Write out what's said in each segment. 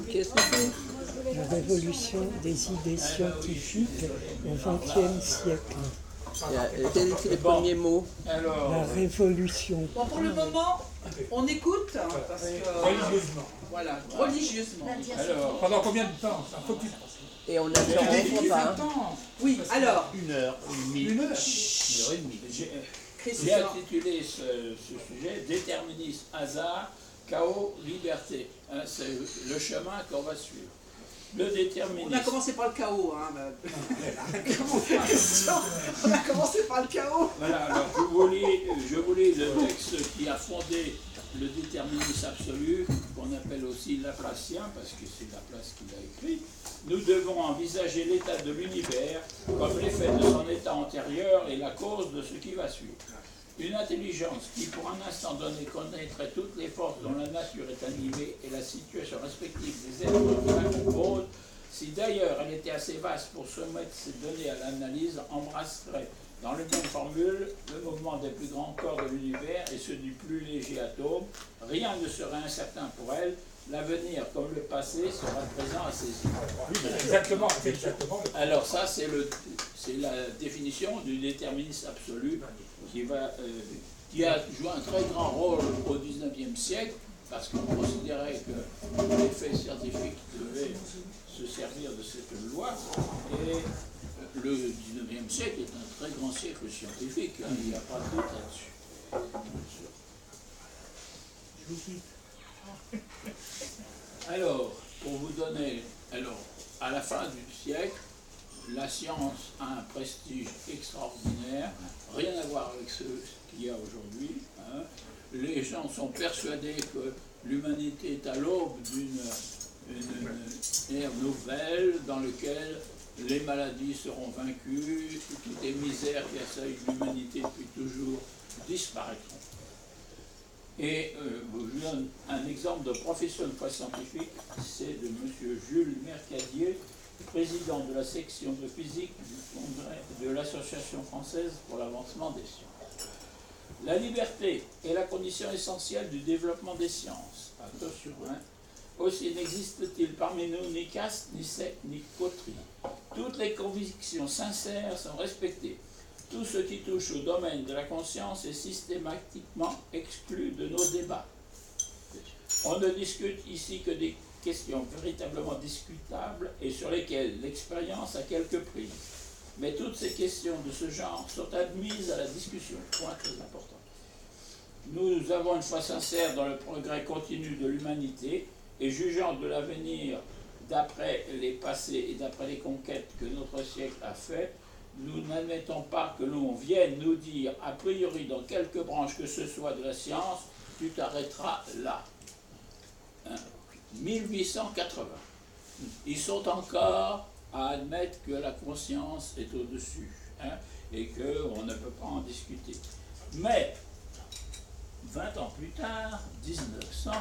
Qu'est-ce que c'est? La révolution des idées scientifiques au XXe siècle. Quels étaient les premiers mots? La révolution. Bon, pour le moment, on écoute, hein, parce que... Religieusement. Voilà, religieusement. Alors, pendant combien de temps ça faut que... Et on n'interrompt pas. Oui, alors, 1 heure et demie. 1 heure. 1 heure et demie. J'ai Christian, intitulé ce sujet Déterminisme, hasard, chaos, liberté. Hein, c'est le chemin qu'on va suivre. Le on a déterminisme. commencé par le chaos. Hein, on a commencé par le chaos. Voilà, alors je voulais le texte qui a fondé le déterminisme absolu, qu'on appelle aussi laplacien, parce que c'est Laplace qui l'a écrit. Nous devons envisager l'état de l'univers comme l'effet de son état antérieur et la cause de ce qui va suivre. Une intelligence qui, pour un instant donné, connaîtrait toutes les forces dont la nature est animée et la situation respective des êtres qui la composent, si d'ailleurs elle était assez vaste pour soumettre ces données à l'analyse, embrasserait dans les mêmes formules le mouvement des plus grands corps de l'univers et ceux du plus léger atome. Rien ne serait incertain pour elle. L'avenir comme le passé sera présent à ses yeux. Exactement, c'est exactement. Alors ça, c'est la définition du déterminisme absolu qui a joué un très grand rôle au XIXe siècle, parce qu'on considérait que les faits scientifiques devaient se servir de cette loi, et le XIXe siècle est un très grand siècle scientifique, hein, il n'y a pas de doute là-dessus. Alors, pour vous donner, à la fin du siècle, la science a un prestige extraordinaire, rien à voir avec ce qu'il y a aujourd'hui. Hein. Les gens sont persuadés que l'humanité est à l'aube d'une ère nouvelle dans laquelle les maladies seront vaincues, toutes les misères qui assaillent l'humanité depuis toujours disparaîtront. Et je vous donne un exemple de profession de foi scientifique, c'est de M. Jules Mercadier, président de la section de physique du congrès de l'Association française pour l'avancement des sciences. La liberté est la condition essentielle du développement des sciences. Attention, hein. Aussi n'existe-t-il parmi nous ni caste, ni secte, ni coterie. Toutes les convictions sincères sont respectées. Tout ce qui touche au domaine de la conscience est systématiquement exclu de nos débats. On ne discute ici que des questions véritablement discutables et sur lesquelles l'expérience a quelques prises. Mais toutes ces questions de ce genre sont admises à la discussion. Point très important. Nous avons une foi sincère dans le progrès continu de l'humanité et jugeant de l'avenir d'après les passés et d'après les conquêtes que notre siècle a faites, nous n'admettons pas que l'on vienne nous dire, a priori dans quelque branche que ce soit de la science, tu t'arrêteras là. Hein? 1880. Ils sont encore à admettre que la conscience est au-dessus, hein, et qu'on ne peut pas en discuter. Mais, 20 ans plus tard, 1900,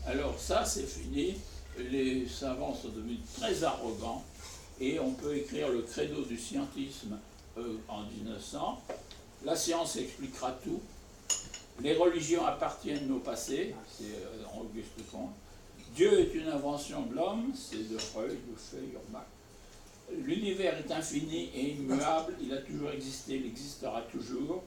alors ça c'est fini, les savants sont devenus très arrogants, et on peut écrire le credo du scientisme en 1900. La science expliquera tout. Les religions appartiennent au passé, c'est Auguste Comte. Dieu est une invention de l'homme, c'est de Freud, de Feuerbach. L'univers est infini et immuable, il a toujours existé, il existera toujours.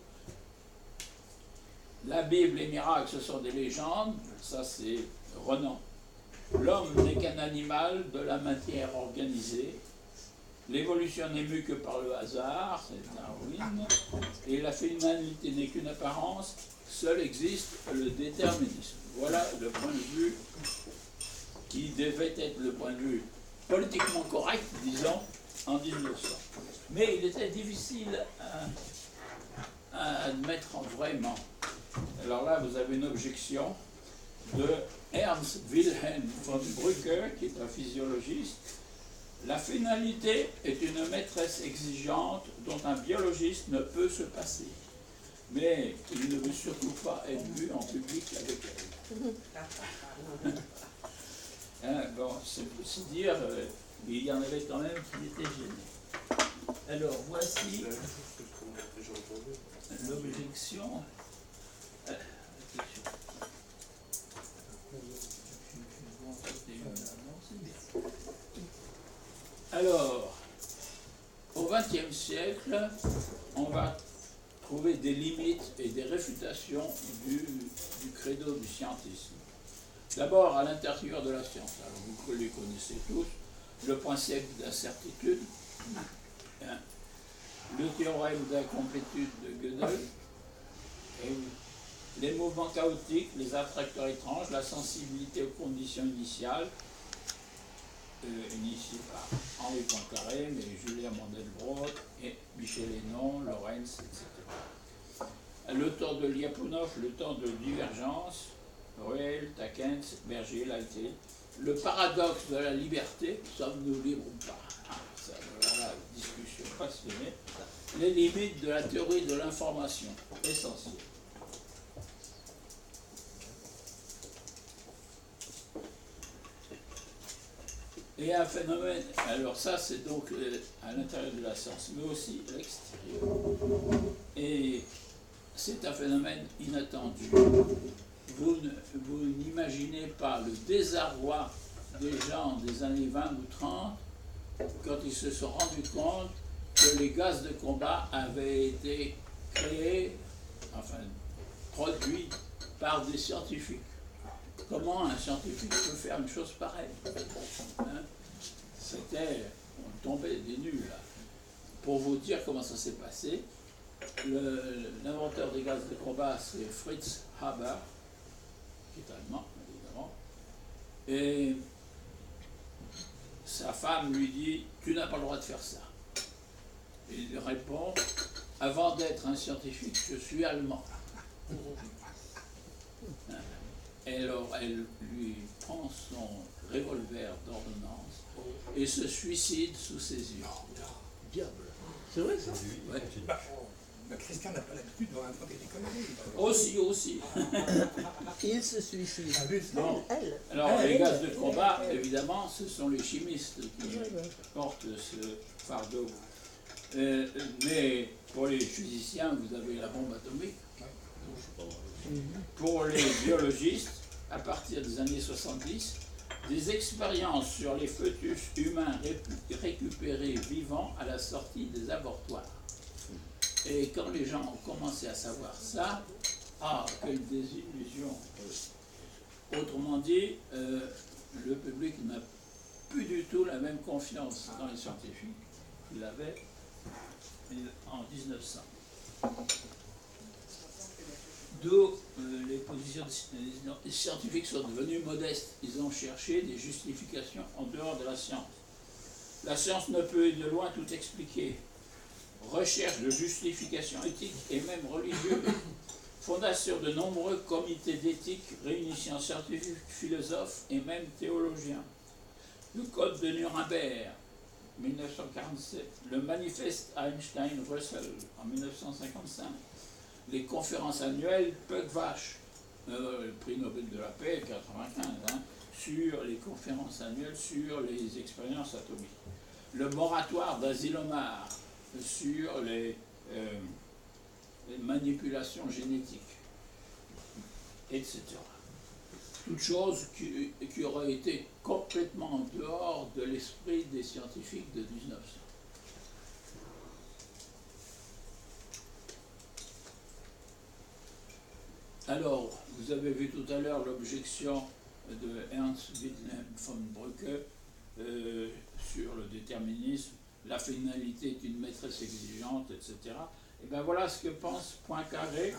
La Bible, les miracles, ce sont des légendes, ça c'est Renan. L'homme n'est qu'un animal de la matière organisée. L'évolution n'est mue que par le hasard, c'est Darwin. Et la finalité n'est qu'une apparence, seul existe le déterminisme. Voilà le point de vue qui devait être le point de vue politiquement correct, disons, en 1900. Mais il était difficile à admettre vraiment. Alors là, vous avez une objection de Ernst Wilhelm von Brücke, qui est un physiologiste. La finalité est une maîtresse exigeante dont un biologiste ne peut se passer. Mais il ne veut surtout pas être vu en public avec elle. Hein, bon, c'est pour se dire, il y en avait quand même qui étaient gênés. Alors, voici l'objection. Attention. Alors, au XXe siècle, on va trouver des limites et des réfutations du credo du scientisme. D'abord, à l'intérieur de la science. Alors, vous les connaissez tous. Le principe d'incertitude, hein, le théorème d'incomplétude de Gödel, et les mouvements chaotiques, les attracteurs étranges, la sensibilité aux conditions initiales, initié par Henri Poincaré, mais Julien Mandelbrot, et Michel Hénon, Lorenz, etc. Le temps de Lyapunov, le temps de divergence, Ruel, Takens, Berger, Leite, le paradoxe de la liberté, sommes-nous libres ou pas? Ça, voilà, discussion passionnée. Les limites de la théorie de l'information, essentielles. Et un phénomène, alors ça c'est donc à l'intérieur de la science, mais aussi à l'extérieur. Et c'est un phénomène inattendu. Vous n'imaginez pas le désarroi des gens des années 20 ou 30 quand ils se sont rendus compte que les gaz de combat avaient été créés, enfin produits par des scientifiques. Comment un scientifique peut faire une chose pareille, hein? C'était, on tombait des nuls là. Pour vous dire comment ça s'est passé, l'inventeur des gaz de combat, c'est Fritz Haber, qui est allemand, évidemment, et sa femme lui dit « Tu n'as pas le droit de faire ça ». Il répond « Avant d'être un scientifique, je suis allemand ». Et alors, elle lui prend son revolver d'ordonnance et se suicide sous ses yeux. Diable. C'est vrai ça? Ouais. Christian n'a pas l'habitude de raconter des conneries. Aussi. Il se suicide. Non. Elle. Alors, les gaz de combat, évidemment, ce sont les chimistes qui portent ce fardeau. Mais pour les physiciens, vous avez la bombe atomique. Pour les biologistes, à partir des années 70, des expériences sur les fœtus humains récupérés vivants à la sortie des avortoirs. Et quand les gens ont commencé à savoir ça, quelle désillusion! Autrement dit, le public n'a plus du tout la même confiance dans les scientifiques qu'il avait en 1900. D'où les positions des scientifiques sont devenues modestes. Ils ont cherché des justifications en dehors de la science. La science ne peut de loin tout expliquer. Recherche de justifications éthiques et même religieuses. Fondation de nombreux comités d'éthique réunissant scientifiques, philosophes et même théologiens. Le Code de Nuremberg, 1947. Le Manifeste Einstein-Russell, en 1955. Les conférences annuelles Pugwash, le prix Nobel de la paix 1995, sur les conférences annuelles sur les expériences atomiques. Le moratoire d'Asilomar sur les manipulations génétiques, etc. Toutes choses qui auraient été complètement en dehors de l'esprit des scientifiques de 1900. Alors, vous avez vu tout à l'heure l'objection de Ernst Wilhelm von Brücke sur le déterminisme, la finalité est une maîtresse exigeante, etc. Et bien voilà ce que pense Poincaré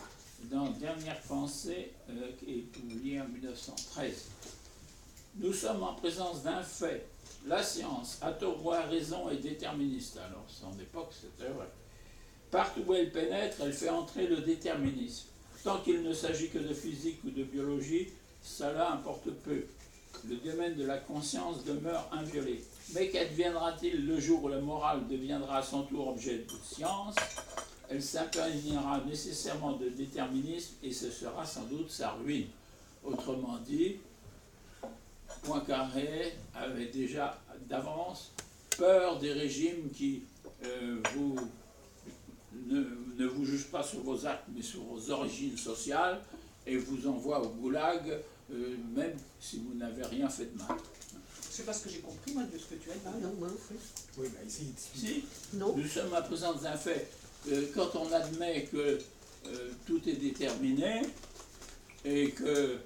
dans Dernière pensée, qui est publié en 1913. Nous sommes en présence d'un fait. La science, à tort ou à raison, est déterministe. Alors, son époque, c'était vrai. Partout où elle pénètre, elle fait entrer le déterminisme. Tant qu'il ne s'agit que de physique ou de biologie, cela importe peu. Le domaine de la conscience demeure inviolé. Mais qu'adviendra-t-il le jour où la morale deviendra à son tour objet de science? Elle s'imprégnera nécessairement de déterminisme et ce sera sans doute sa ruine. Autrement dit, Poincaré avait déjà d'avance peur des régimes qui ne vous jugent pas sur vos actes mais sur vos origines sociales et vous envoient au goulag même si vous n'avez rien fait de mal. sais pas ce que j'ai compris, moi, de ce que tu as dit. Ah non, moi non plus. Oui, mais ici, Si, Non. nous sommes à présence d'un fait. Quand on admet que tout est déterminé et que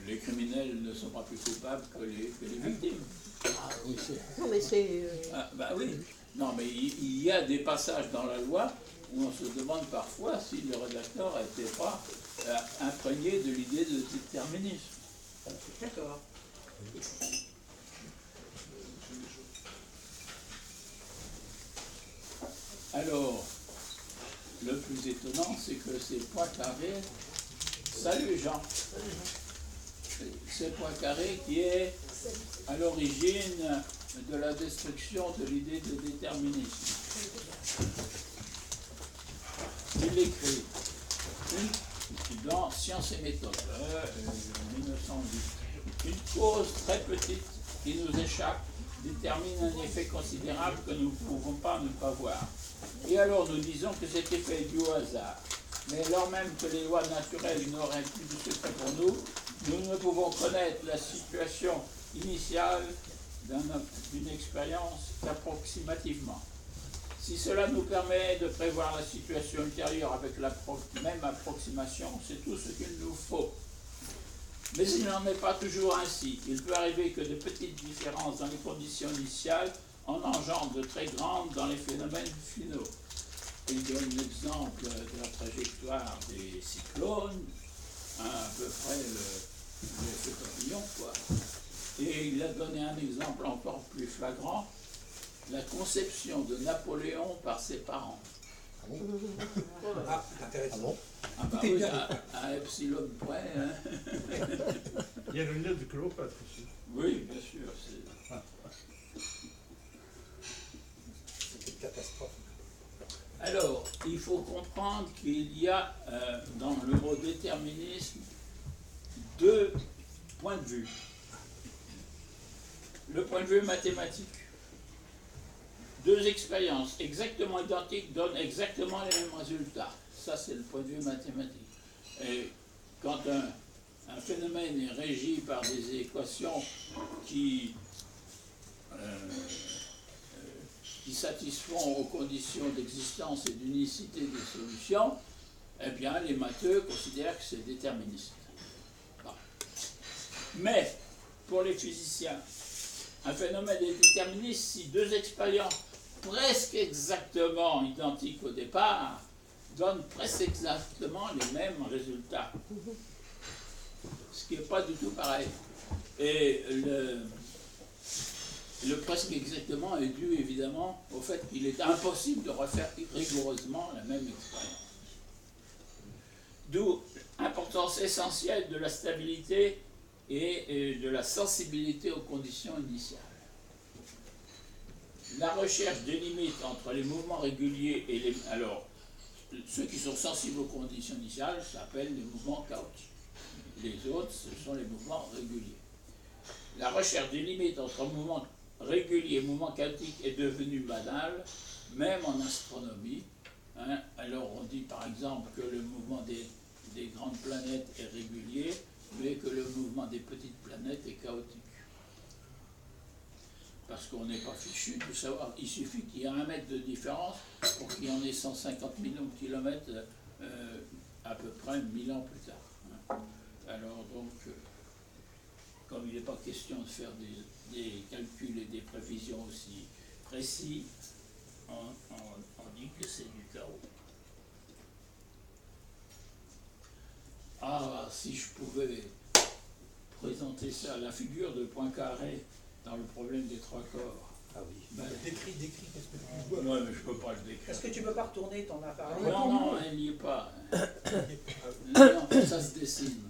les criminels ne sont pas plus coupables que les victimes. Ah oui, c'est. Non, mais c'est. Ah, bah oui. Non, mais il y a des passages dans la loi où on se demande parfois si le rédacteur n'était pas imprégné de l'idée de déterminisme. D'accord. Alors, le plus étonnant, c'est que ces points carrés. Salut Jean. C'est Poincaré qui est à l'origine de la destruction de l'idée de déterminisme. Il écrit dans Sciences et méthodes, 1908. Une cause très petite qui nous échappe détermine un effet considérable que nous ne pouvons pas ne pas voir. Et alors nous disons que cet effet est dû au hasard. Mais alors même que les lois naturelles n'auraient plus de secret pour nous, nous ne pouvons connaître la situation initiale d'une expérience qu'approximativement. Si cela nous permet de prévoir la situation ultérieure avec la même approximation, c'est tout ce qu'il nous faut. Mais il n'en est pas toujours ainsi. Il peut arriver que de petites différences dans les conditions initiales en engendrent de très grandes dans les phénomènes finaux. Il donne l'exemple de la trajectoire des cyclones, à peu près l'effet papillon, quoi. Et il a donné un exemple encore plus flagrant, la conception de Napoléon par ses parents. ah, intéressant. Ah bah oui, à epsilon près. Hein. Il y a le nez de Cléopâtre aussi. Oui, bien sûr. C'est une catastrophe. Alors, il faut comprendre qu'il y a dans le mot déterminisme deux points de vue. Le point de vue mathématique. Deux expériences exactement identiques donnent exactement les mêmes résultats. Ça, c'est le point de vue mathématique. Et quand un phénomène est régi par des équations qui satisfont aux conditions d'existence et d'unicité des solutions, eh bien, les matheux considèrent que c'est déterministe. Bon. Mais, pour les physiciens, un phénomène est déterministe si deux expériences presque exactement identiques au départ donnent presque exactement les mêmes résultats. Ce qui n'est pas du tout pareil. Et le presque exactement est dû évidemment au fait qu'il est impossible de refaire rigoureusement la même expérience. D'où l'importance essentielle de la stabilité et de la sensibilité aux conditions initiales. La recherche des limites entre les mouvements réguliers et les... Alors, ceux qui sont sensibles aux conditions initiales s'appellent les mouvements chaotiques. Les autres, ce sont les mouvements réguliers. La recherche des limites entre mouvements réguliers et mouvements chaotiques est devenue banale, même en astronomie. Hein. Alors, on dit par exemple que le mouvement des grandes planètes est régulier, mais que le mouvement des petites planètes est chaotique. Parce qu'on n'est pas fichu de savoir. Il suffit qu'il y ait 1 mètre de différence pour qu'il y en ait 150 millions de kilomètres à peu près 1000 ans plus tard. Hein. Alors donc, comme il n'est pas question de faire des calculs et des prévisions aussi précis, on dit que c'est du chaos. Ah, si je pouvais présenter ça, la figure de Poincaré dans le problème des 3 corps. Ah oui. Ben, décris, qu'est-ce que tu vois? Ouais, mais je ne peux pas le décrire. Est-ce que tu peux pas retourner ton appareil? Non, elle n'y est pas. Non, ça se dessine.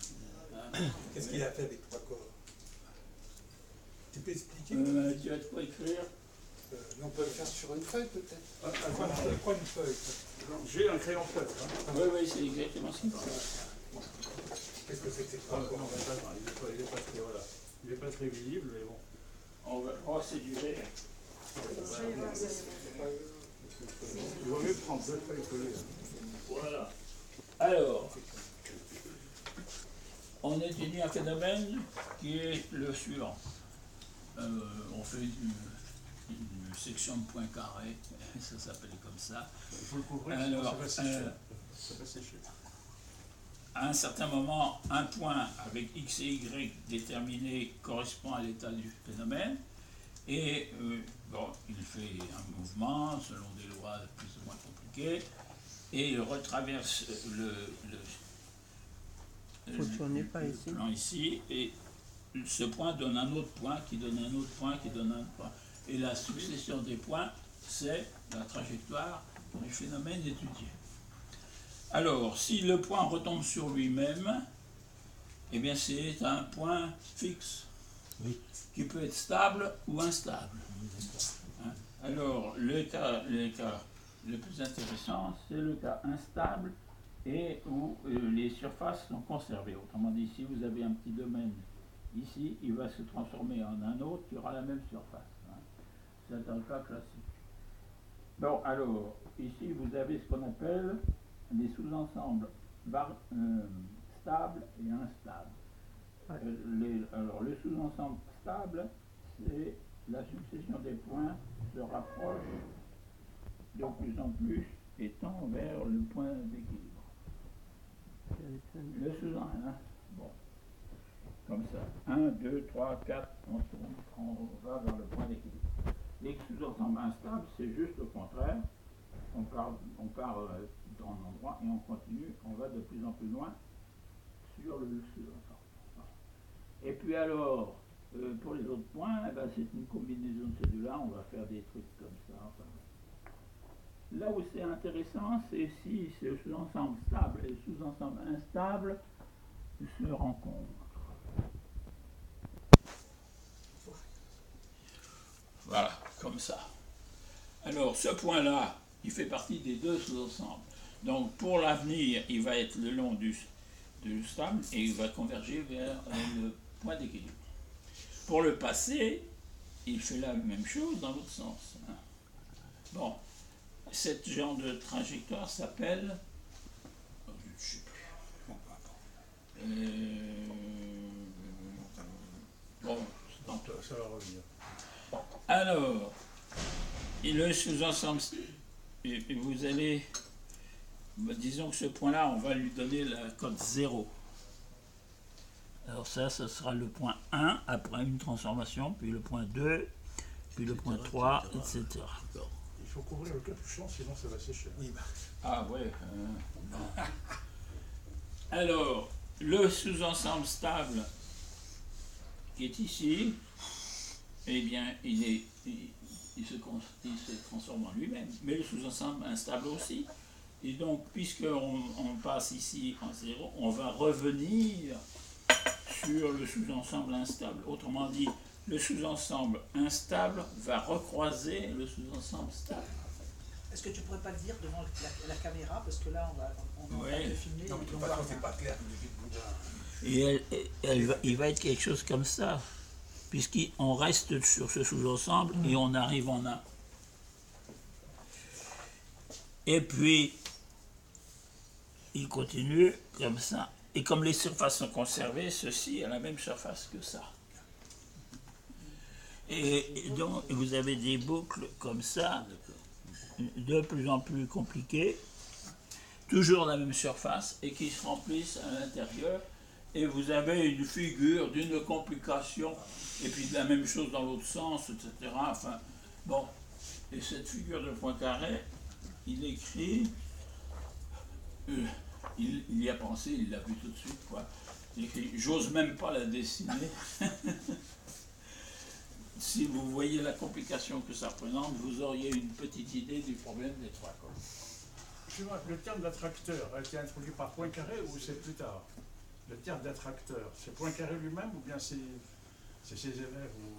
Qu'est-ce qu'il a fait avec 3 corps? Tu peux expliquer? Tu as de quoi écrire? On peut le faire sur une feuille peut-être. Quoi une feuille? J'ai un crayon feutre. Hein. Oui, c'est exactement ce qu'il passe. Qu'est-ce que c'est que ces Ah, 3 non, corps? il n'est pas très visible, mais bon. Oh, c'est du verre. Il vaut mieux prendre 2 feuilles collées. Voilà. Alors, on étudie un phénomène qui est le suivant. On fait une section de points carrés, ça s'appelle comme ça. Il faut le couvrir, Alors, ça va sécher. Ça va sécher. À un certain moment, un point avec x et y déterminé correspond à l'état du phénomène, et bon, il fait un mouvement selon des lois plus ou moins compliquées, et il retraverse le Faut tourner par ici. plan ici, et ce point donne un autre point, qui donne un autre point, qui donne un autre point. Et la succession des points, c'est la trajectoire du phénomène étudié. Alors, si le point retombe sur lui-même, eh bien c'est un point fixe, qui peut être stable ou instable. Hein? Alors, le cas le plus intéressant, c'est le cas instable et où les surfaces sont conservées. Autrement dit, si vous avez un petit domaine ici, il va se transformer en un autre qui aura la même surface. Hein? C'est un cas classique. Bon, alors, ici, vous avez ce qu'on appelle des sous-ensembles stables et instables. Alors, le sous-ensemble stable, c'est la succession des points se rapproche de plus en plus et tend vers le point d'équilibre. Le sous-ensemble, bon, comme ça. 1, 2, 3, 4, on tourne, on va vers le point d'équilibre. Les sous-ensembles instables, c'est juste le contraire. On part dans un endroit et on continue, on va de plus en plus loin sur le sous-ensemble. Et puis alors, pour les autres points, eh ben, c'est une combinaison de ces deux-là, on va faire des trucs comme ça. Enfin, là où c'est intéressant, c'est si ce sous-ensemble stable et le sous-ensemble instable se rencontrent. Voilà, comme ça. Alors, ce point-là, il fait partie des deux sous-ensembles. Donc, pour l'avenir, il va être le long du stable et il va converger vers le point d'équilibre. Pour le passé, il fait la même chose dans l'autre sens. Hein. Bon, ce genre de trajectoire s'appelle... je ne sais plus. Bon, Ça va revenir. alors, et le sous-ensemble, vous allez, disons que ce point-là, on va lui donner la cote 0. Alors ça, ce sera le point 1 après une transformation, puis le point 2, puis le point 3, etc. Il faut couvrir le capuchon, sinon ça va sécher. Oui, bah. Ah ouais. Alors, le sous-ensemble stable qui est ici, eh bien, il se transforme en lui-même, mais le sous-ensemble instable aussi. Et donc, puisqu'on passe ici en 0, on va revenir sur le sous-ensemble instable. Autrement dit, le sous-ensemble instable va recroiser le sous-ensemble stable. Est-ce que tu pourrais pas le dire devant la caméra, parce que là on va te filmer. Non, mais et on pas va quand rien. c'est pas clair. Et il va être quelque chose comme ça, puisqu'on reste sur ce sous-ensemble et on arrive en un. Et puis, il continue comme ça. Et comme les surfaces sont conservées, ceci a la même surface que ça. Et donc, vous avez des boucles comme ça, de plus en plus compliquées, toujours la même surface, et qui se remplissent à l'intérieur. Et vous avez une figure d'une complication, et puis de la même chose dans l'autre sens, etc. Enfin, bon. Et cette figure de point carré, il écrit... il y a pensé, il l'a vu tout de suite, quoi. Il écrit, j'ose même pas la dessiner. Si vous voyez la complication que ça représente, vous auriez une petite idée du problème des trois corps. Excusez-moi, le terme d'attracteur a été introduit par Poincaré ou c'est plus tard? Le terme d'attracteur, c'est Poincaré lui-même ou bien c'est ses élèves ou...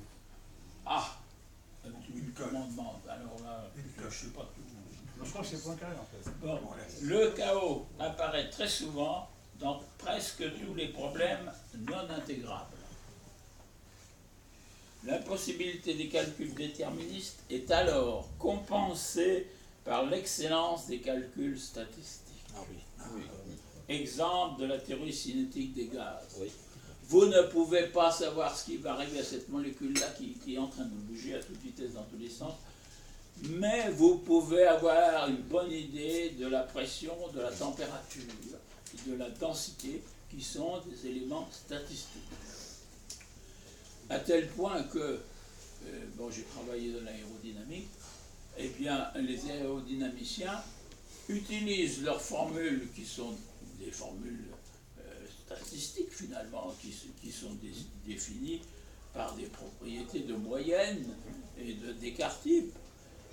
Ah, tu me demandes. Alors là, je ne sais pas tout. Je crois que c'est Poincaré en fait. Bon, le chaos apparaît très souvent dans presque tous les problèmes non intégrables. L'impossibilité des calculs déterministes est alors compensée par l'excellence des calculs statistiques. Ah oui. exemple de la théorie cinétique des gaz. Oui. Vous ne pouvez pas savoir ce qui va arriver à cette molécule-là qui est en train de bouger à toute vitesse dans tous les sens, mais vous pouvez avoir une bonne idée de la pression, de la température, de la densité, qui sont des éléments statistiques. À tel point que, bon, j'ai travaillé dans l'aérodynamique, eh bien, les aérodynamiciens utilisent leurs formules qui sont des formules statistiques finalement, qui sont définies par des propriétés de moyenne et de Descartes-type.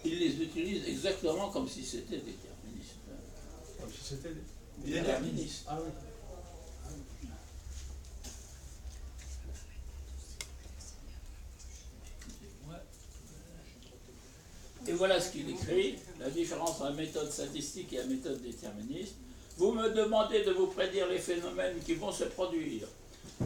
Ils les utilisent exactement comme si c'était déterministe. Comme si c'était Déterministe. Ah oui. Et voilà ce qu'il écrit, la différence entre la méthode statistique et la méthode déterministe. Vous me demandez de vous prédire les phénomènes qui vont se produire.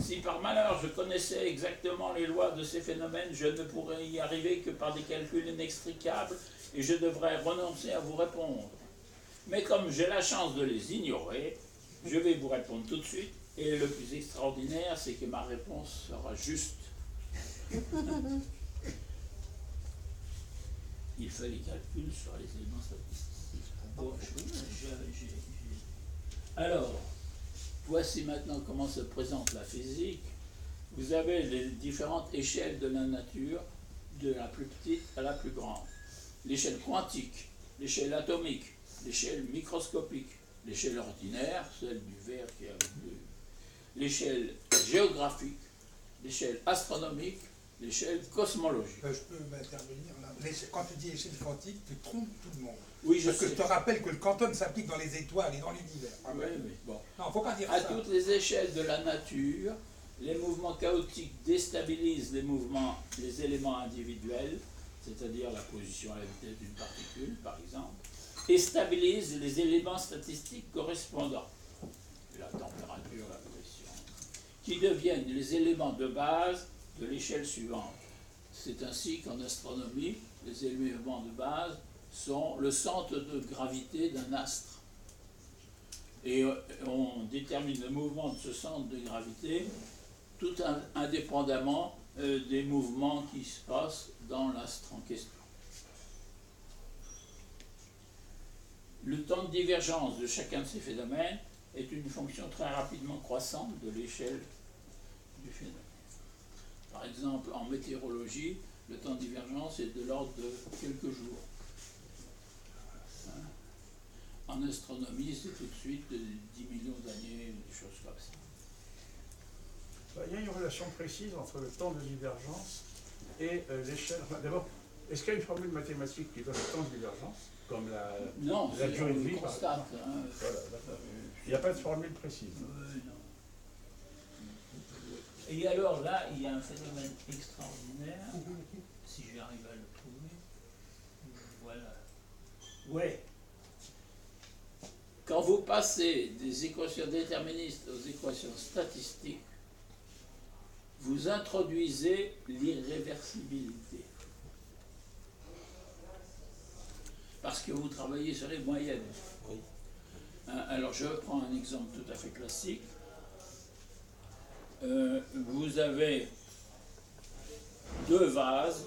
Si par malheur je connaissais exactement les lois de ces phénomènes, je ne pourrais y arriver que par des calculs inextricables et je devrais renoncer à vous répondre. Mais comme j'ai la chance de les ignorer, je vais vous répondre tout de suite. Et le plus extraordinaire, c'est que ma réponse sera juste. Il fait les calculs sur les éléments statistiques. Bon, alors, voici maintenant comment se présente la physique. Vous avez les différentes échelles de la nature, de la plus petite à la plus grande. L'échelle quantique, l'échelle atomique, l'échelle microscopique, l'échelle ordinaire, celle du verre qui est avec l'échelle géographique, l'échelle astronomique, l'échelle cosmologique. Je peux m'intervenir là. Quand tu dis échelle quantique, tu trompes tout le monde. Oui, je Parce que sais. je te rappelle que le quantum s'applique dans les étoiles et dans l'univers. Ah Oui, ouais. oui, bon. Non, faut pas dire À ça. toutes les échelles de la nature, les mouvements chaotiques déstabilisent les éléments individuels, c'est-à-dire la position à la vitesse d'une particule, par exemple, et stabilisent les éléments statistiques correspondants, la température, la pression, qui deviennent les éléments de base de l'échelle suivante. C'est ainsi qu'en astronomie, les éléments de base sont le centre de gravité d'un astre. Et on détermine le mouvement de ce centre de gravité tout indépendamment des mouvements qui se passent dans l'astre en question. Le temps de divergence de chacun de ces phénomènes est une fonction très rapidement croissante de l'échelle du phénomène. Par exemple, en météorologie, le temps de divergence est de l'ordre de quelques jours. Hein? En astronomie, c'est tout de suite 10 millions d'années, des choses comme ça. Il y a une relation précise entre le temps de divergence et l'échelle. Enfin, d'abord, est-ce qu'il y a une formule mathématique qui donne le temps de divergence, comme Non, la durée de on vie le par constate. Hein. Voilà, d'accord. Il n'y a pas de formule précise. Non. Et alors là, il y a un phénomène extraordinaire, si j'arrive à le trouver. Voilà. Ouais. Quand vous passez des équations déterministes aux équations statistiques, vous introduisez l'irréversibilité. Parce que vous travaillez sur les moyennes. Oui. Hein, alors je prends un exemple tout à fait classique. Vous avez deux vases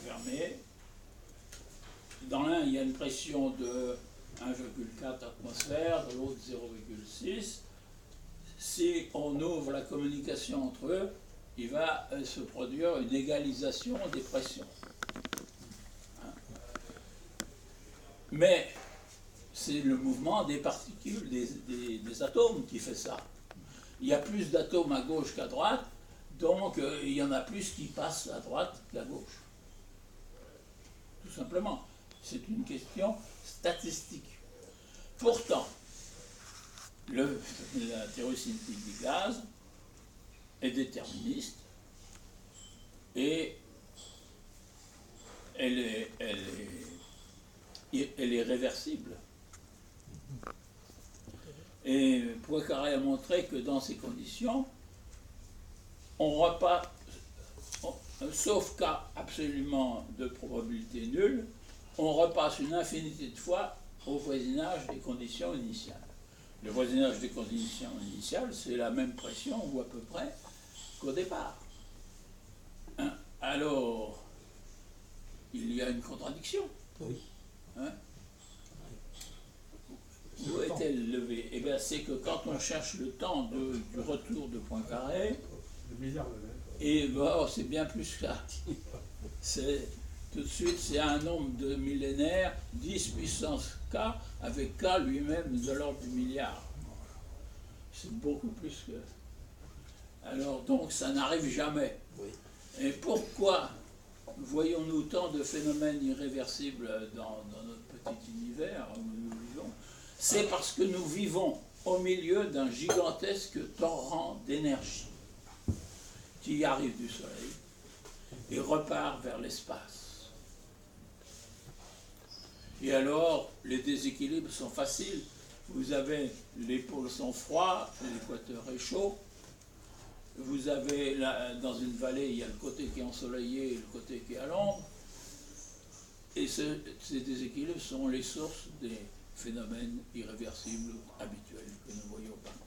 fermés. Dans l'un, il y a une pression de 1,4 atmosphères, dans l'autre 0,6. Si on ouvre la communication entre eux, il va se produire une égalisation des pressions. Hein? Mais c'est le mouvement des particules, des atomes qui fait ça. Il y a plus d'atomes à gauche qu'à droite, donc il y en a plus qui passent à droite qu'à gauche. Tout simplement. C'est une question statistique. Pourtant, la théorie cinétique des gaz est déterministe et elle est réversible. Et Poincaré a montré que dans ces conditions, on repasse, sauf cas absolument de probabilité nulle, on repasse une infinité de fois au voisinage des conditions initiales. Le voisinage des conditions initiales, c'est la même pression, ou à peu près, qu'au départ. Hein? Alors, il y a une contradiction. Oui. Hein? Où est-elle levée? Eh bien, c'est que quand on cherche le temps du retour de Poincaré, Le milliard de mètres. et bon, c'est bien plus que ça. C'est, tout de suite, c'est un nombre de millénaires, 10 puissance K, avec K lui-même de l'ordre du milliard. C'est beaucoup plus que... Alors, donc, ça n'arrive jamais. Oui. Et pourquoi voyons-nous tant de phénomènes irréversibles dans notre petit univers où nous vivons? C'est parce que nous vivons au milieu d'un gigantesque torrent d'énergie qui arrive du Soleil et repart vers l'espace. Et alors, les déséquilibres sont faciles. Vous avez, les pôles sont froids, l'équateur est chaud. Vous avez, dans une vallée, il y a le côté qui est ensoleillé et le côté qui est à l'ombre. Et ces déséquilibres sont les sources des phénomènes irréversibles habituels que nous voyons partout.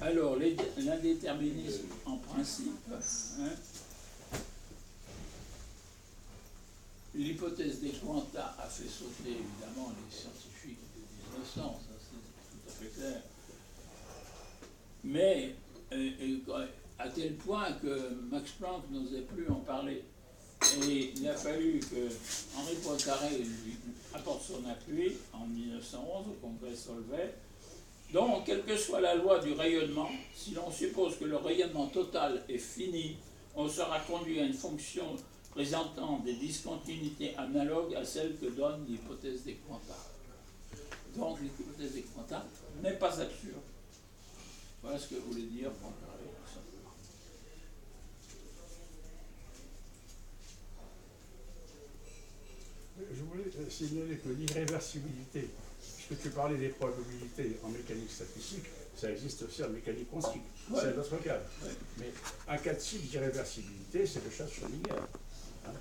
Alors, l'indéterminisme en principe, hein, l'hypothèse des quanta a fait sauter évidemment les scientifiques de 1900, ça c'est tout à fait clair. Mais à tel point que Max Planck n'osait plus en parler. Et il a fallu que Henri Poincaré lui apporte son appui en 1911 au congrès Solvay. Donc, quelle que soit la loi du rayonnement, si l'on suppose que le rayonnement total est fini, on sera conduit à une fonction présentant des discontinuités analogues à celles que donne l'hypothèse des quanta. Donc, l'hypothèse des quanta n'est pas absurde. Voilà ce que voulait dire Poincaré, tout simplement. Je voulais signaler que l'irréversibilité, puisque tu parlais des probabilités en mécanique statistique, ça existe aussi en mécanique quantique. Ouais. C'est notre cas. Ouais. Mais un cas type d'irréversibilité, c'est le chat de Schrödinger. Hein?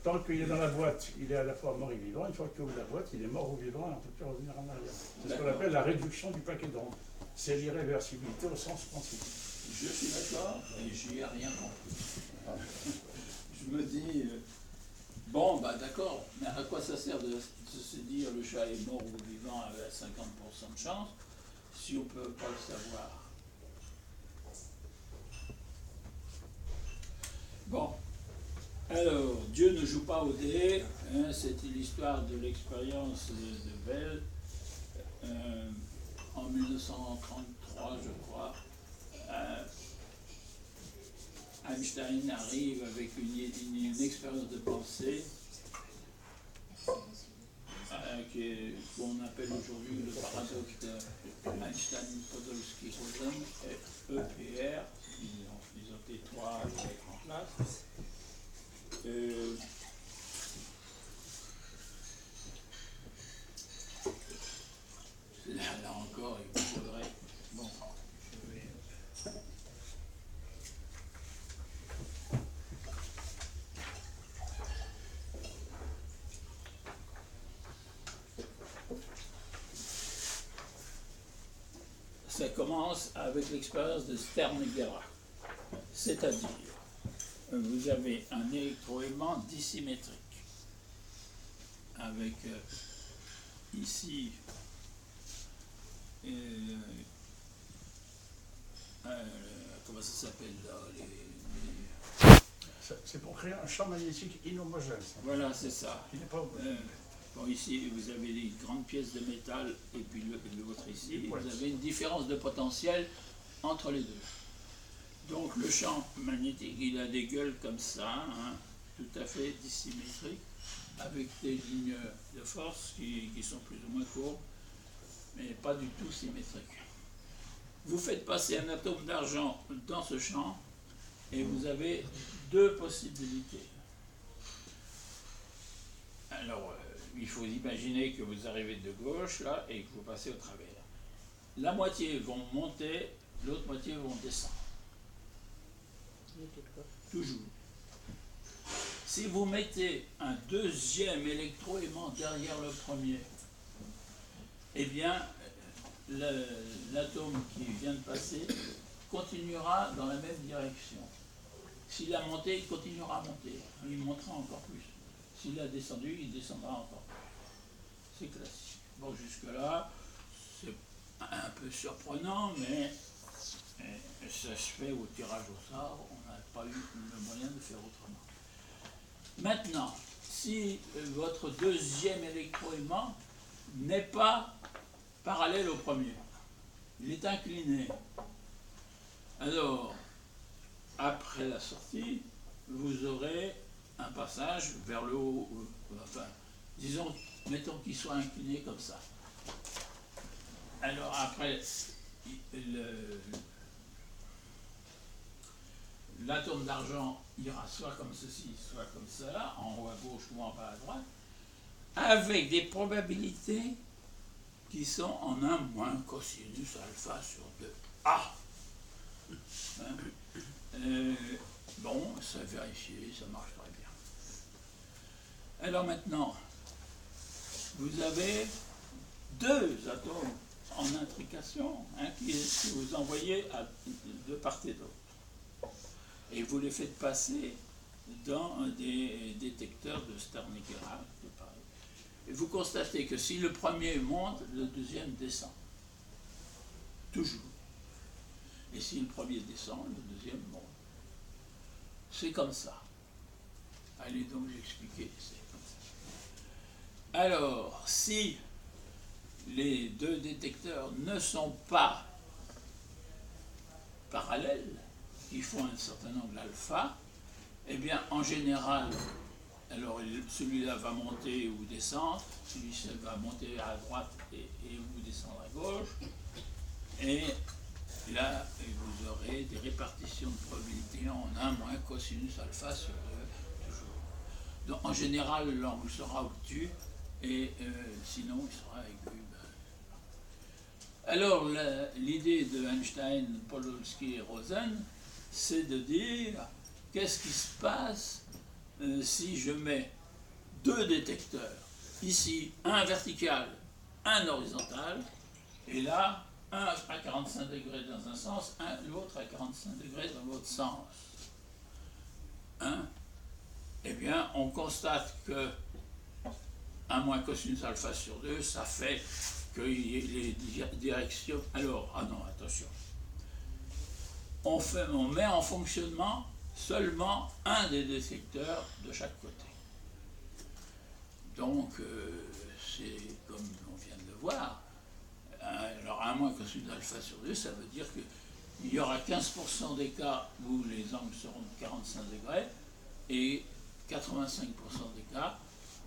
Tant qu'il est dans la boîte, il est à la fois mort et vivant. Une fois qu'il ouvre la boîte, il est mort ou vivant et on ne peut plus revenir en arrière. C'est ce qu'on appelle la réduction du paquet d'ondes. C'est l'irréversibilité au sens quantique. Je suis d'accord et j'y ai rien compris. Je me dis, bon, bah d'accord, mais à quoi ça sert de se dire le chat est mort ou vivant avec 50% de chance si on ne peut pas le savoir? Bon, alors, Dieu ne joue pas au dé, hein, c'était l'histoire de l'expérience de Bell. En 1933, je crois, Einstein arrive avec une expérience de pensée qu'on appelle aujourd'hui le paradoxe de Einstein-Podolsky-Rosen, EPR. Ils ont été trois à le mettre en place. Là encore, il faudrait. Bon, je vais. Ça commence avec l'expérience de Stern-Gerlach. C'est-à-dire, vous avez un électroaimant dissymétrique avec ici comment ça s'appelle là, C'est pour créer un champ magnétique inhomogène. Voilà, c'est ça. Il n'est pas Bon, ici, vous avez des grandes pièces de métal et puis l'autre ici. Vous Ouais. avez une différence de potentiel entre les deux. Donc le champ magnétique, il a des gueules comme ça, hein, tout à fait dissymétriques, avec des lignes de force qui sont plus ou moins courbes, mais pas du tout symétriques. Vous faites passer un atome d'argent dans ce champ et vous avez deux possibilités. Alors, il faut imaginer que vous arrivez de gauche là et que vous passez au travers. La moitié vont monter, l'autre moitié vont descendre. Toujours. Si vous mettez un deuxième électroaimant derrière le premier, eh bien, l'atome qui vient de passer continuera dans la même direction. S'il a monté, il continuera à monter. Il montera encore plus. S'il a descendu, il descendra encore plus. C'est classique. Bon, jusque-là, c'est un peu surprenant, mais ça se fait au tirage au sort. On n'a pas eu le moyen de faire autrement. Maintenant, si votre deuxième électroaimant n'est pas parallèle au premier, il est incliné, alors, après la sortie, vous aurez un passage vers le haut, enfin, disons, mettons qu'il soit incliné comme ça. Alors après, l'atome d'argent ira soit comme ceci, soit comme cela, en haut à gauche ou en bas à droite, avec des probabilités qui sont en 1 moins cosinus alpha sur 2. Ah! Bon, ça a vérifié, ça marche très bien. Alors maintenant, vous avez 2 atomes en intrication qui vous envoyez de part et d'autre. Et vous les faites passer dans des détecteurs de Stern-Gerard. Et vous constatez que si le premier monte, le deuxième descend. Toujours. Et si le premier descend, le deuxième monte. C'est comme ça. Allez donc j'expliquer, c'est comme ça. Alors, si les 2 détecteurs ne sont pas parallèles, ils font un certain angle alpha, eh bien en général, alors celui-là va monter ou descendre, celui-ci va monter à droite et ou descendre à gauche, et là vous aurez des répartitions de probabilité en 1 moins cosinus alpha sur 2, toujours. Donc en général l'angle sera obtus, et sinon il sera aigu. Alors l'idée de Einstein, Podolsky et Rosen, c'est de dire qu'est-ce qui se passe si je mets 2 détecteurs, ici un vertical, un horizontal, et là un à 45 degrés dans un sens, l'autre à 45 degrés dans l'autre sens. Hein? Eh bien, on constate que 1 moins cosinus alpha sur 2, ça fait que les directions... Alors, ah non, attention. On met en fonctionnement seulement un des détecteurs de chaque côté. Donc, c'est comme on vient de le voir. Alors, 1 moins cosinus alpha sur 2, ça veut dire qu'il y aura 15% des cas où les angles seront de 45 degrés et 85% des cas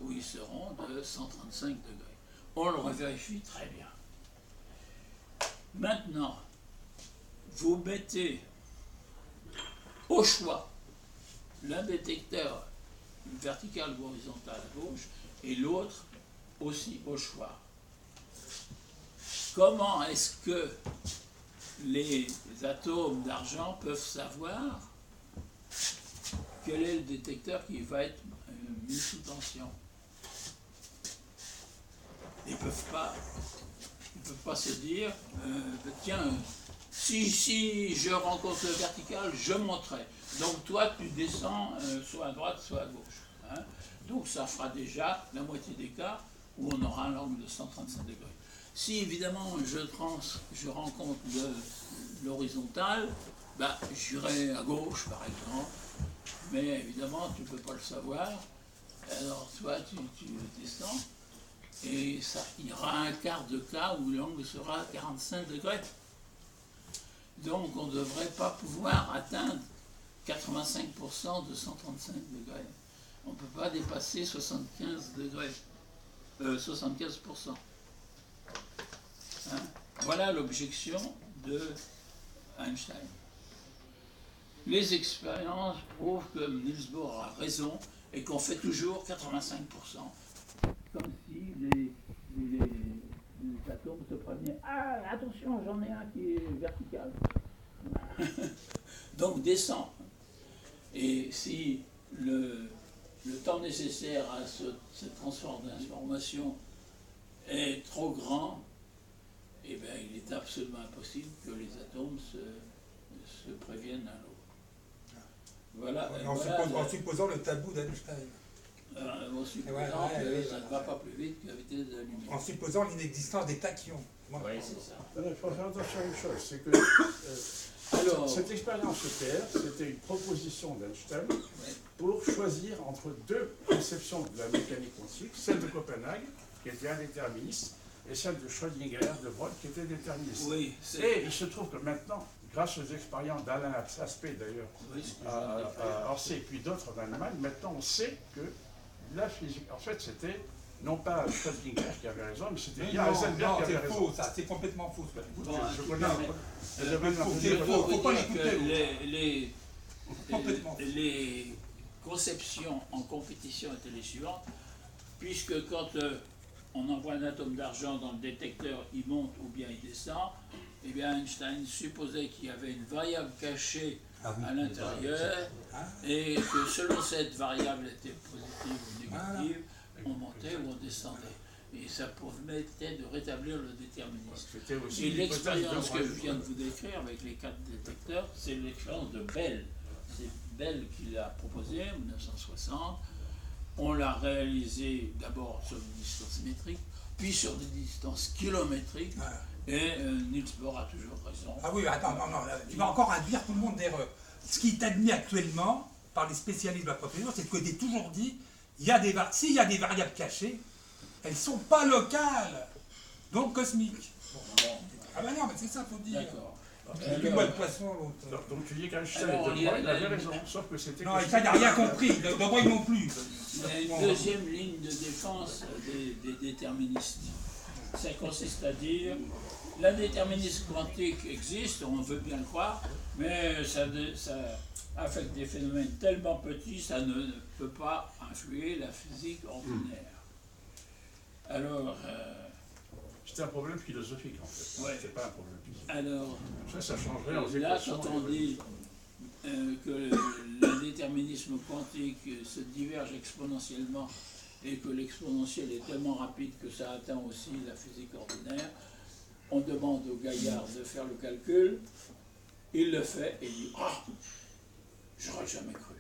où ils seront de 135 degrés. On le revérifie très bien. Maintenant, vous mettez au choix l'un détecteur vertical ou horizontal à gauche et l'autre aussi au choix. Comment est-ce que les atomes d'argent peuvent savoir quel est le détecteur qui va être mis sous tension? Ils ne peuvent pas se dire, tiens, si je rencontre le vertical, je monterai. Donc toi, tu descends soit à droite, soit à gauche. Hein. Donc ça fera déjà la moitié des cas où on aura un angle de 135 degrés. Si évidemment je rencontre l'horizontal, ben, j'irai à gauche par exemple, mais évidemment tu ne peux pas le savoir. Alors toi, tu descends. Et ça, il y aura un quart de cas où l'angle sera à 45 degrés. Donc on ne devrait pas pouvoir atteindre 85% de 135 degrés. On ne peut pas dépasser 75 degrés. 75%. Hein? Voilà l'objection de Einstein. Les expériences prouvent que Niels Bohr a raison et qu'on fait toujours 85%. Comme si les atomes se prenaient. Ah, attention, j'en ai un qui est vertical. Donc descend. Et si le temps nécessaire à ce transfert d'information est trop grand, eh bien, il est absolument impossible que les atomes se préviennent l'un l'autre. Voilà. En supposant le tabou d'Einstein. En supposant Ouais, que ouais, ça ne va pas plus vite que la vitesse de la lumière. En supposant l'inexistence des tachyons. Oui, c'est ça. Il faut faire attention à une chose, c'est que Alors, cette expérience EPR, c'était une proposition d'Einstein pour choisir entre deux conceptions de la mécanique quantique, celle de Copenhague, qui était indéterministe, et celle de Schrödinger, de Broglie, qui était déterministe. oui, Et il se trouve que maintenant, grâce aux expériences d'Alain Aspect d'ailleurs, à Orsay et puis d'autres en Allemagne, maintenant on sait que la physique, en fait c'était non pas Schrödinger qui avait raison, mais c'était Heisenberg qui avait c'est raison. faux, ça, c'est complètement faux. Ce que tu dis. Bon, Je connais mais- le domaine faut- Je peux faut vous pas dire l'écouter, que Complètement. les conceptions en compétition étaient les suivantes, puisque quand on envoie un atome d'argent dans le détecteur, il monte ou bien il descend, eh bien Einstein supposait qu'il y avait une variable cachée à l'intérieur et que selon cette variable était positive ou négative, on montait ou on descendait. Et ça permettait de rétablir le déterminisme. C'était aussi Et une hypothèse l'expérience de que je Broglie. viens de vous décrire avec les 4 détecteurs, c'est l'expérience de Bell. C'est Bell qui l'a proposée en 1960. On l'a réalisé d'abord sur des distances métriques, puis sur des distances kilométriques. Et Niels Bohr a toujours raison. Ah oui, attends, non, tu vas encore induire tout le monde d'erreur. Ce qui est admis actuellement par les spécialistes de la procédure, c'est que j'ai toujours dit, s'il y a des variables cachées, elles ne sont pas locales, donc cosmiques. Bon, Ah ben non, mais c'est ça, faut dire. d'accord. Tu bois le poisson, l'autre. Donc tu dis qu'Einstein Alors, et De il y a Broglie avaient la- raison, sauf que c'était... Non, ça n'a rien compris, de Broglie non plus. Il y a une deuxième ligne de défense des déterministes. Ça consiste à dire, l'indéterminisme quantique existe, on veut bien le croire, mais ça affecte des phénomènes tellement petits, ça ne peut pas influer la physique ordinaire. Alors, C'était un problème philosophique en fait, Ouais. c'était pas un problème physique. alors Ça changerait aux là, équations. quand on dit que l'indéterminisme quantique se diverge exponentiellement et que l'exponentiel est tellement rapide que ça atteint aussi la physique ordinaire, on demande au gaillard de faire le calcul, il le fait et il dit « Ah, j'aurais jamais cru ».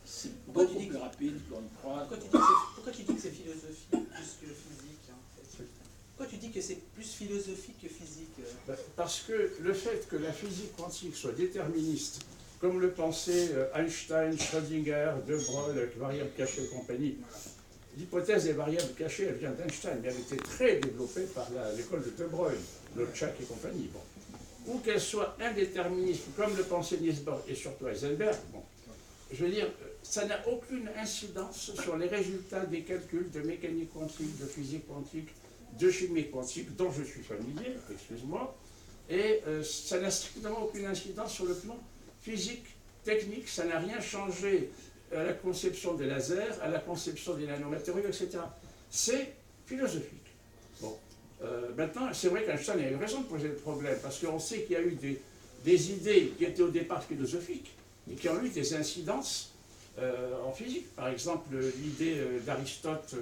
C'est Pourquoi tu beaucoup dis plus rapide qu'on ne croit. Pourquoi tu dis que c'est philosophie plus que physique en fait? Pourquoi tu dis que c'est plus philosophique que physique? Parce que le fait que la physique quantique soit déterministe, comme le pensaient Einstein, Schrödinger, De Broglie, avec variables cachées et compagnie, l'hypothèse des variables cachées, elle vient d'Einstein, mais elle était très développée par l'école de De Broglie, Lobschack et compagnie. Bon. Ou qu'elle soit indéterministe, comme le pensait Niels Bohr et surtout Heisenberg, bon. Je veux dire, ça n'a aucune incidence sur les résultats des calculs de mécanique quantique, de physique quantique, de chimie quantique, dont je suis familier, excuse-moi, et ça n'a strictement aucune incidence sur le plan physique, technique, ça n'a rien changé à la conception des lasers, à la conception des nanomatériaux, etc. C'est philosophique. Bon. Maintenant, c'est vrai qu'Einstein a eu raison de poser le problème, parce qu'on sait qu'il y a eu des idées qui étaient au départ philosophiques, et qui ont eu des incidences en physique. Par exemple, l'idée d'Aristote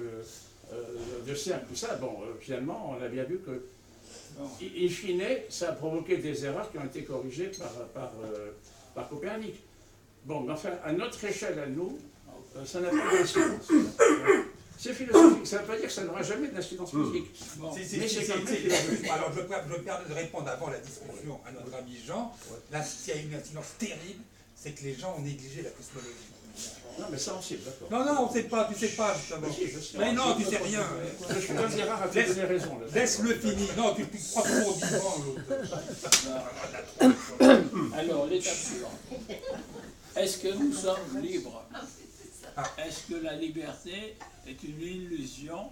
de cercle, tout ça, bon, finalement, on a bien vu que, in fine, ça a provoqué des erreurs qui ont été corrigées par Copernic. Bon, mais enfin, à notre échelle, à nous, ça n'a pas d'incidence. C'est philosophique, ça ne veut pas dire que ça n'aura jamais d'incidence physique. Bon. Mais Mais c'est quand même philosophique. alors, je me permets de répondre avant la discussion à notre ami Jean. Là, s'il y a une incidence terrible, c'est que les gens ont négligé la cosmologie. Non, mais ça, on sait, d'accord. Non, on ne sait pas, tu sais pas, justement. Mais si, je sais. Mais non, tu sais rien. Je suis un des rares à te donner raison. là. Laisse-le finir. Non, tu crois trop au vivant, l'autre. Alors, l'étape suivante. Est-ce que nous sommes libres? Est-ce que la liberté est une illusion?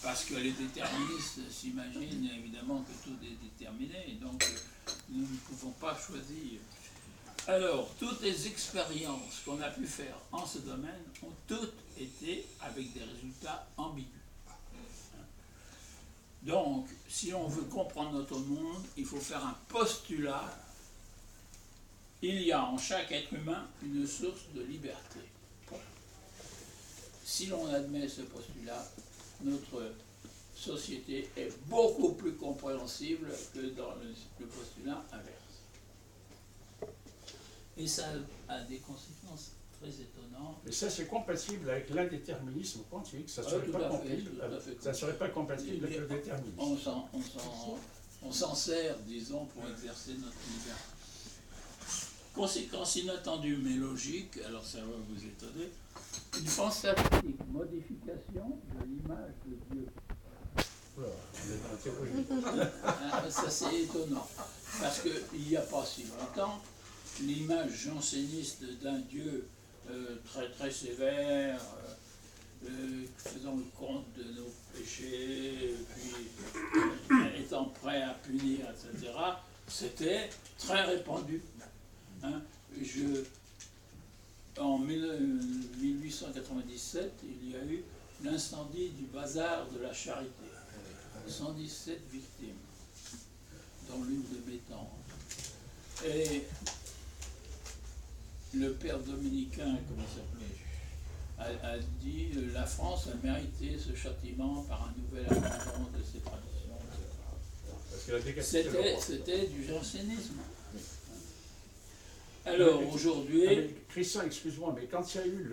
Parce que les déterministes s'imaginent évidemment que tout est déterminé, et donc nous ne pouvons pas choisir. Alors, toutes les expériences qu'on a pu faire en ce domaine ont toutes été avec des résultats ambigus. Donc, si on veut comprendre notre monde, il faut faire un postulat il y a en chaque être humain une source de liberté. Point. Si l'on admet ce postulat, notre société est beaucoup plus compréhensible que dans le postulat inverse. Et ça a des conséquences très étonnantes. Mais ça, c'est compatible avec l'indéterminisme quantique. Ça ne serait, serait pas compatible avec le déterminisme. On s'en sert, disons, pour exercer notre liberté. Conséquence inattendue mais logique, alors ça va vous étonner, une fantastique modification de l'image de Dieu. Voilà, on est dans la théologie. Ça c'est étonnant, parce qu'il n'y a pas si longtemps, l'image janséniste d'un Dieu très très sévère, faisant le compte de nos péchés, puis étant prêt à punir, etc., c'était très répandu. Hein, en 1897, il y a eu l'incendie du bazar de la Charité. 117 victimes, dont l'une de mes tantes. Et le père dominicain, comment il s'appelait, a dit la France a mérité ce châtiment par un nouvel abandon de ses traditions, etc. C'était du jansénisme. Alors aujourd'hui. Christian, excuse-moi, mais quand il y a eu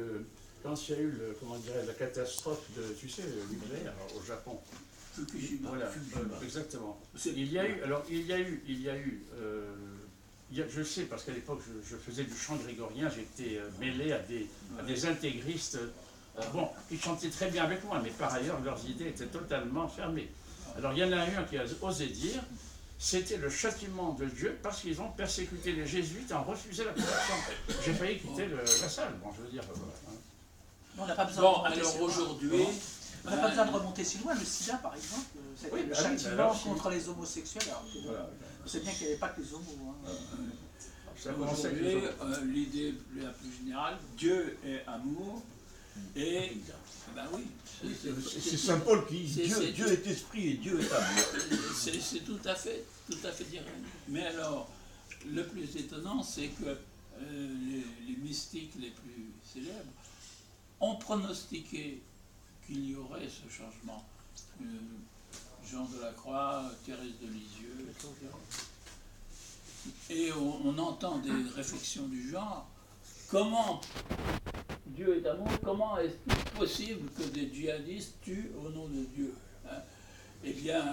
comment dirais, la catastrophe de, tu sais, nucléaire au Japon. Fukushima. Voilà, exactement. Il y a eu, je sais parce qu'à l'époque je faisais du chant grégorien, j'étais mêlé à des intégristes, bon, qui chantaient très bien avec moi, mais par ailleurs leurs idées étaient totalement fermées. Alors il y en a un qui a osé dire, c'était le châtiment de Dieu parce qu'ils ont persécuté les jésuites et ont refusé la conversion. J'ai failli quitter la salle, bon, je veux dire. On n'a pas besoin Bon, de remonter alors si loin. aujourd'hui. On n'a pas besoin de remonter si loin. Le sida, par exemple, c'était le châtiment contre les homosexuels. Alors que, on sait bien qu'il n'y avait pas que les homos. Hein. Aujourd'hui, l'idée la plus générale, Dieu est amour, et ben oui, C'est Saint Paul qui dit Dieu est esprit et Dieu est amour. c'est tout à fait direct. Mais alors, le plus étonnant, c'est que les mystiques les plus célèbres ont pronostiqué qu'il y aurait ce changement. Jean de la Croix, Thérèse de Lisieux, etc. Et on entend des réflexions du genre, comment Dieu est amour, comment est-il possible que des djihadistes tuent au nom de Dieu, hein? Eh bien,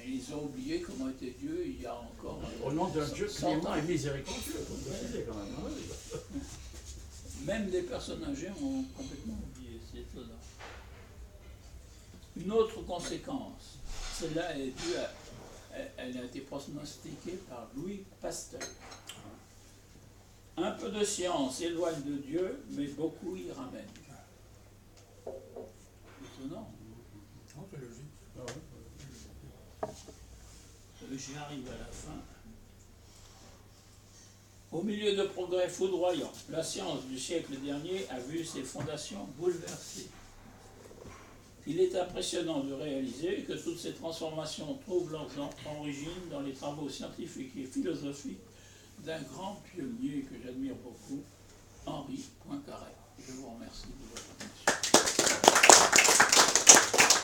ils ont oublié comment était Dieu il y a encore... Au nom d'un Dieu clément et miséricordieux, il faut le préciser quand même. Même des personnes âgées ont complètement oublié, c'est étonnant. Une autre conséquence, celle-là est due à... Elle a été pronostiquée par Louis Pasteur. Un peu de science éloigne de Dieu, mais beaucoup y ramène. Étonnant. Non, c'est logique. J'y arrive à la fin. Au milieu de progrès foudroyants, la science du siècle dernier a vu ses fondations bouleversées. Il est impressionnant de réaliser que toutes ces transformations trouvent leur origine dans les travaux scientifiques et philosophiques d'un grand pionnier que j'admire beaucoup, Henri Poincaré. Je vous remercie de votre attention.